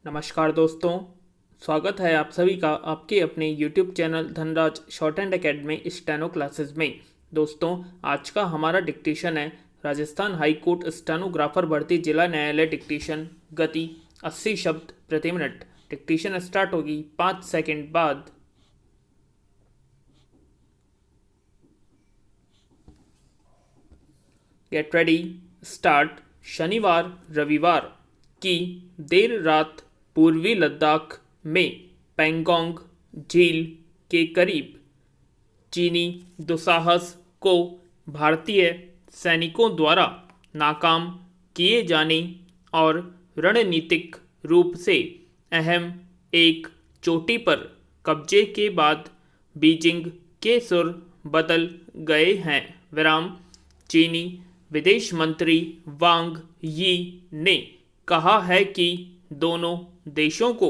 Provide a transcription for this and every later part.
नमस्कार दोस्तों, स्वागत है आप सभी का आपके अपने YouTube channel Dhanraj short and academy steno classes में। दोस्तों, आज का हमारा डिक्टेशन है राजस्थान हाई कोर्ट स्टेनोग्राफर भर्ती जिला न्यायालय डिक्टेशन। गति 80 शब्द प्रति मिनट। डिक्टेशन स्टार्ट होगी 5 सेकंड बाद। Get ready, start. शनिवार रविवार की देर रात पूर्वी लद्दाख में पैंगोंग झील के करीब चीनी दुस्साहस को भारतीय सैनिकों द्वारा नाकाम किए जाने और रणनीतिक रूप से अहम एक चोटी पर कब्जे के बाद बीजिंग के सुर बदल गए हैं। विराम। चीनी विदेश मंत्री वांग यी ने कहा है कि दोनों देशों को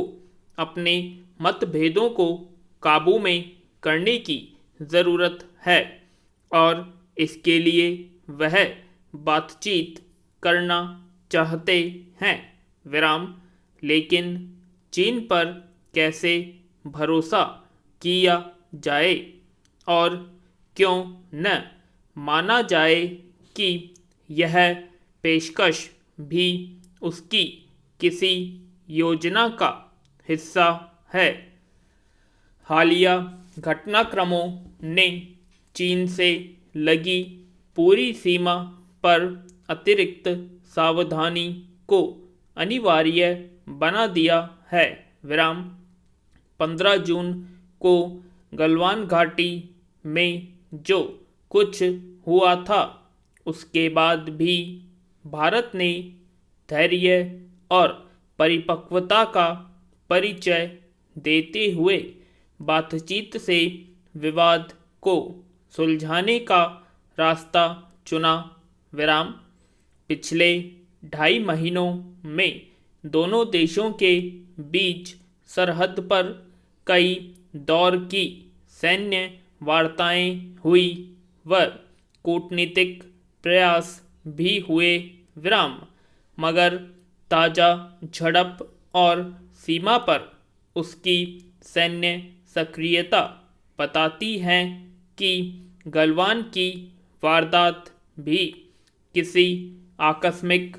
अपने मतभेदों को काबू में करने की ज़रूरत है और इसके लिए वह बातचीत करना चाहते हैं। विराम। लेकिन चीन पर कैसे भरोसा किया जाए और क्यों न माना जाए कि यह पेशकश भी उसकी किसी योजना का हिस्सा है। हालिया घटनाक्रमों ने चीन से लगी पूरी सीमा पर अतिरिक्त सावधानी को अनिवार्य बना दिया है। विराम। 15 जून को गलवान घाटी में जो कुछ हुआ था उसके बाद भी भारत ने धैर्य और परिपक्वता का परिचय देते हुए बातचीत से विवाद को सुलझाने का रास्ता चुना। विराम। पिछले 2.5 महीनों में दोनों देशों के बीच सरहद पर कई दौर की सैन्य वार्ताएं हुई व कूटनीतिक प्रयास भी हुए। विराम। मगर ताज़ा झड़प और सीमा पर उसकी सैन्य सक्रियता बताती है कि गलवान की वारदात भी किसी आकस्मिक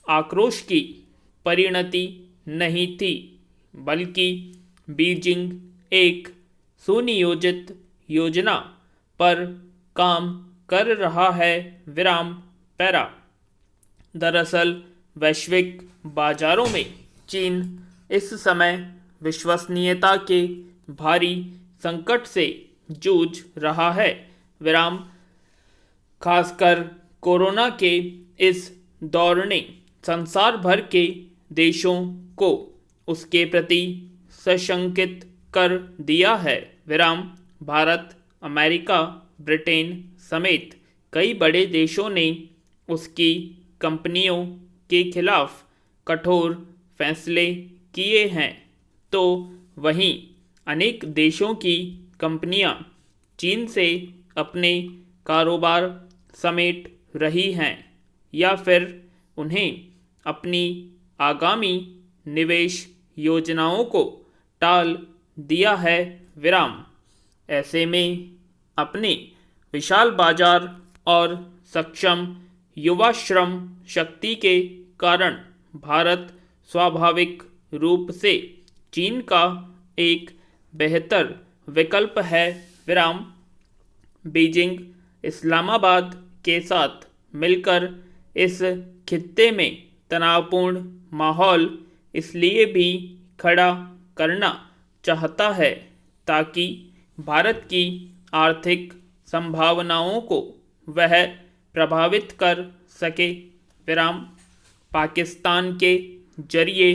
आक्रोश की परिणति नहीं थी, बल्कि बीजिंग एक सुनियोजित योजना पर काम कर रहा है। विराम। पैरा। दरअसल वैश्विक बाजारों में चीन इस समय विश्वसनीयता के भारी संकट से जूझ रहा है। विराम। खासकर कोरोना के इस दौर ने संसार भर के देशों को उसके प्रति सशंकित कर दिया है। विराम। भारत, अमेरिका, ब्रिटेन समेत कई बड़े देशों ने उसकी कंपनियों के खिलाफ कठोर फैसले किए हैं, तो वहीं अनेक देशों की कंपनियां चीन से अपने कारोबार समेट रही हैं या फिर उन्हें अपनी आगामी निवेश योजनाओं को टाल दिया है। विराम। ऐसे में अपने विशाल बाजार और सक्षम युवा श्रम शक्ति के कारण भारत स्वाभाविक रूप से चीन का एक बेहतर विकल्प है। विराम। बीजिंग इस्लामाबाद के साथ मिलकर इस खित्ते में तनावपूर्ण माहौल इसलिए भी खड़ा करना चाहता है ताकि भारत की आर्थिक संभावनाओं को वह प्रभावित कर सके। विराम। पाकिस्तान के जरिए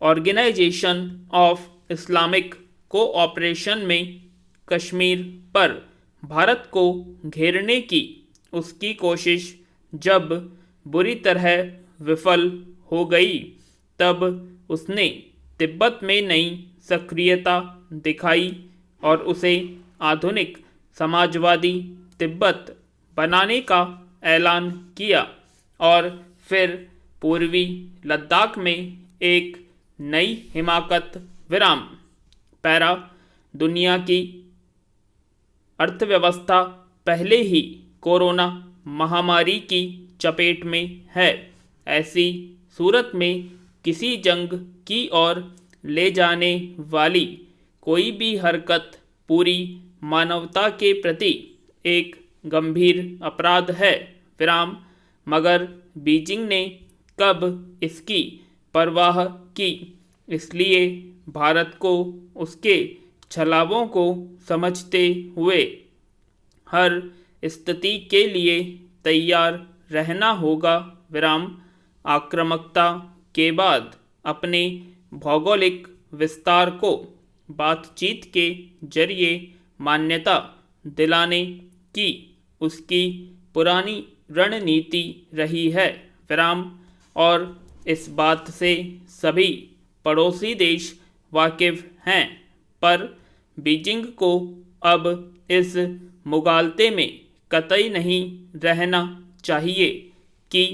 ऑर्गेनाइजेशन ऑफ इस्लामिक कोऑपरेशन में कश्मीर पर भारत को घेरने की उसकी कोशिश जब बुरी तरह विफल हो गई, तब उसने तिब्बत में नई सक्रियता दिखाई और उसे आधुनिक समाजवादी तिब्बत बनाने का ऐलान किया और फिर पूर्वी लद्दाख में एक नई हिमाकत विराम। पैरा, दुनिया की अर्थव्यवस्था पहले ही कोरोना महामारी की चपेट में है। ऐसी सूरत में किसी जंग की ओर ले जाने वाली कोई भी हरकत पूरी मानवता के प्रति एक गंभीर अपराध है विराम। मगर बीजिंग ने कब इसकी परवाह की? इसलिए भारत को उसके छलावों को समझते हुए हर स्थिति के लिए तैयार रहना होगा विराम। आक्रामकता के बाद अपने भौगोलिक विस्तार को बातचीत के जरिए मान्यता दिलाने की उसकी पुरानी रणनीति रही है विराम। और इस बात से सभी पड़ोसी देश वाकिफ हैं, पर बीजिंग को अब इस मुगालते में कतई नहीं रहना चाहिए कि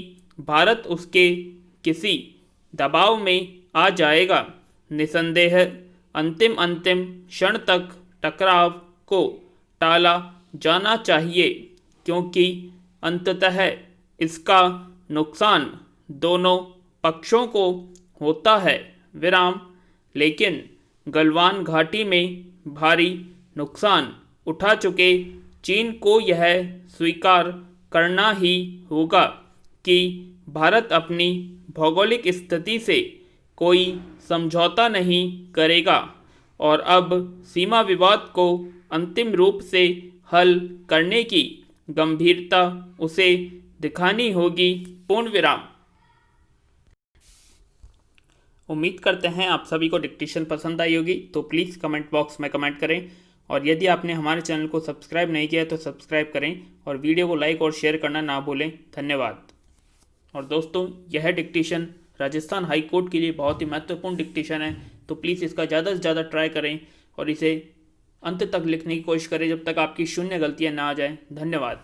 भारत उसके किसी दबाव में आ जाएगा। निसंदेह अंतिम क्षण तक टकराव को टाला जाना चाहिए, क्योंकि अंततः इसका नुकसान दोनों पक्षों को होता है विराम। लेकिन गलवान घाटी में भारी नुकसान उठा चुके चीन को यह स्वीकार करना ही होगा कि भारत अपनी भौगोलिक स्थिति से कोई समझौता नहीं करेगा और अब सीमा विवाद को अंतिम रूप से हल करने की गंभीरता उसे दिखानी होगी। पूर्ण विराम। उम्मीद करते हैं आप सभी को डिक्टेशन पसंद आई होगी, तो प्लीज़ कमेंट बॉक्स में कमेंट करें और यदि आपने हमारे चैनल को सब्सक्राइब नहीं किया है तो सब्सक्राइब करें और वीडियो को लाइक और शेयर करना ना भूलें। धन्यवाद। और दोस्तों, यह डिक्टेशन राजस्थान हाई कोर्ट के लिए बहुत ही महत्वपूर्ण डिक्टेशन है, तो प्लीज़ इसका ज़्यादा से ज़्यादा ट्राई करें और इसे अंत तक लिखने की कोशिश करें जब तक आपकी शून्य गलतियाँ ना आ जाएं। धन्यवाद।